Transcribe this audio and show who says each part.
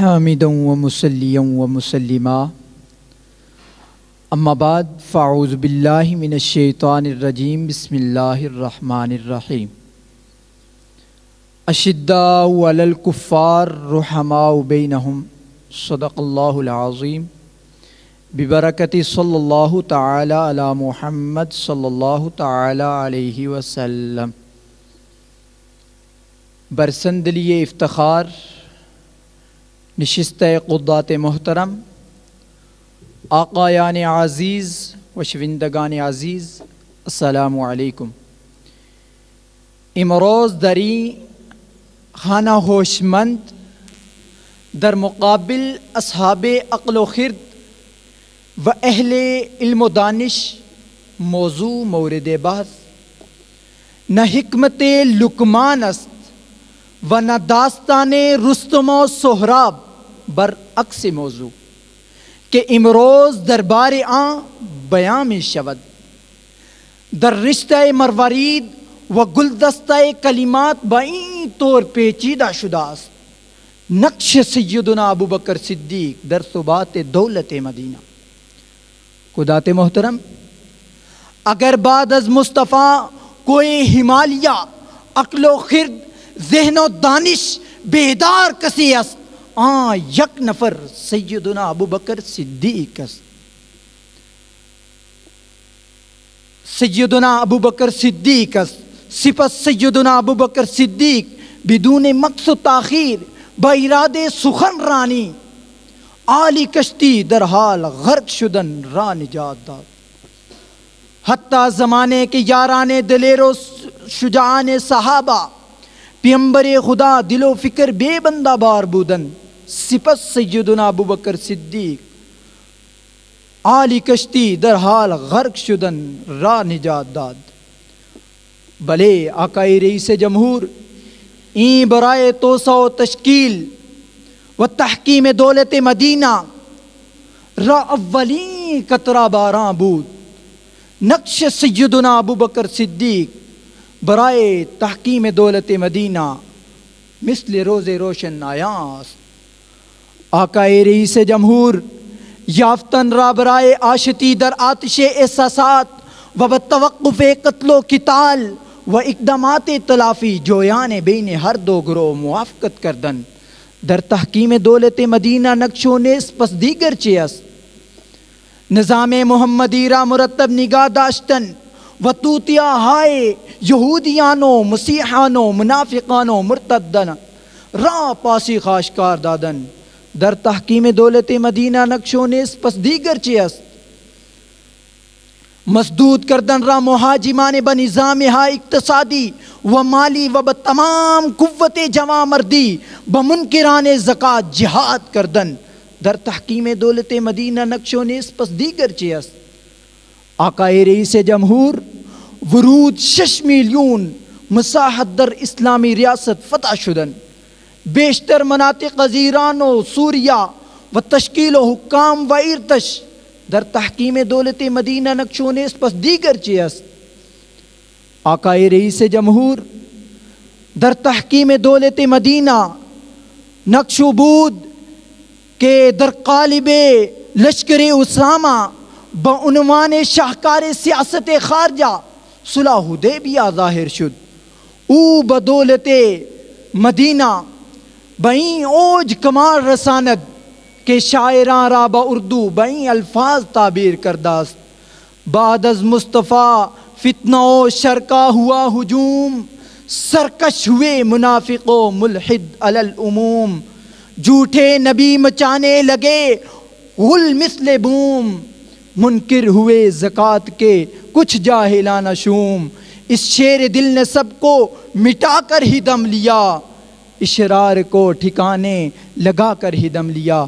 Speaker 1: حامدا ومصلیا ومسلما اما بعد فاعوذ باللہ من الشیطان الرجیم بسم اللہ الرحمن الرحیم اشداء علی الکفار رحماء بینہم صدق اللہ العظیم ببرکت صلی اللہ تعالی علی محمد صلی اللہ تعالی علیہ وسلم۔ برسندلی افتخار نشستہ قدات محترم، آقایان عزیز و شوندگان عزیز، السلام علیکم۔ امروز دری خانہ ہوشمند در مقابل اصحاب عقل و خرد و اہل علم و دانش موضوع مورد بحث نہ حکمت لقمان است و نہ داستان رستم و سہراب برعکس موضوع کہ امروز دربار آن بیان می شود در رشتہ مروارید و گلدستہ کلمات بائیں طور پیچیدہ شدہ است نقش سیدنا ابوبکر صدیق در ثبات دولت مدینہ۔ خدات محترم، اگر بعد از مصطفیٰ کوئی ہمالیہ عقل و خرد ذہن و دانش بیدار کسی است یک نفر سیدنا ابوبکر صدیق است۔ سیدنا ابوبکر صدیق است، سپس سیدنا ابوبکر صدیق بدون مقص و تاخیر با ارادے سخن رانی عالی کشتی در حال غرق شدن را نجات داد۔ حتیٰ زمانے کے یاران دلیر و شجاعان صحابہ پیغمبر خدا دل و فکر بے بندہ بار بودن، سپس سیدنا ابوبکر صدیق عالی کشتی در حال غرق شدن را نجات داد۔ بلے آقای رئیس جمہور این برائے توسع و تشکیل و تحکیم دولت مدینہ را اولین قطرہ باران بود۔ نقش سیدنا ابوبکر صدیق برائے تحکیم دولت مدینہ مثل روز روشن آیاست۔ آقای رئیس جمہور یافتن را برائے آشتی در آتش احساسات و بتوقف قتل و قتال و اقدامات تلافی جویان بین ہر دو گروہ موافقت کردن در تحکیم دولت مدینہ نقشوں نے پس دیگر چیست نظام محمدی را مرتب نگاہ داشتن و توتیا ہائے یہودیانوں مسیحانوں منافقانوں مرتدن را پاسی خاشکار دادن در تحکیم دولت مدینہ نقشوں نے پس دیگر چیست مسدود کردن را مہاجمان بنظام ہا اقتصادی و مالی و بتمام قوت جوان مردی بمنکران زکوٰۃ جہاد کردن در تحکیم دولت مدینہ نقشوں نے پس دیگر چیست آقای رئیس جمہور ورود 6 میلیون مساحت در اسلامی ریاست فتح شدن بیشتر مناطق ایران و سوریہ و تشکیل و حکام و ارتش در تحکیم دولت مدینہ نقشوں نے پس دیگر چیست آقای رئیس جمہور در تحکیم دولت مدینہ نقش و بود کہ در قالب لشکر اسامہ بعنوان شاہکار سیاست خارجہ صلح حدیبیہ ظاہر شد او بدولت مدینہ بئیں اوج کمال رساند کہ شاعران را با اردو بئیں الفاظ تعبیر کرداست بعد از مصطفیٰ فتنہ و شرکا ہوا ہجوم سرکش ہوئے منافق و ملحد علی العموم جھوٹے نبی مچانے لگے غل مثل بوم منکر ہوئے زکوٰۃ کے کچھ جاہلانہ شوم اس شیر دل نے سب کو مٹا کر ہی دم لیا اشرار کو ٹھکانے لگا کر ہی دم لیا۔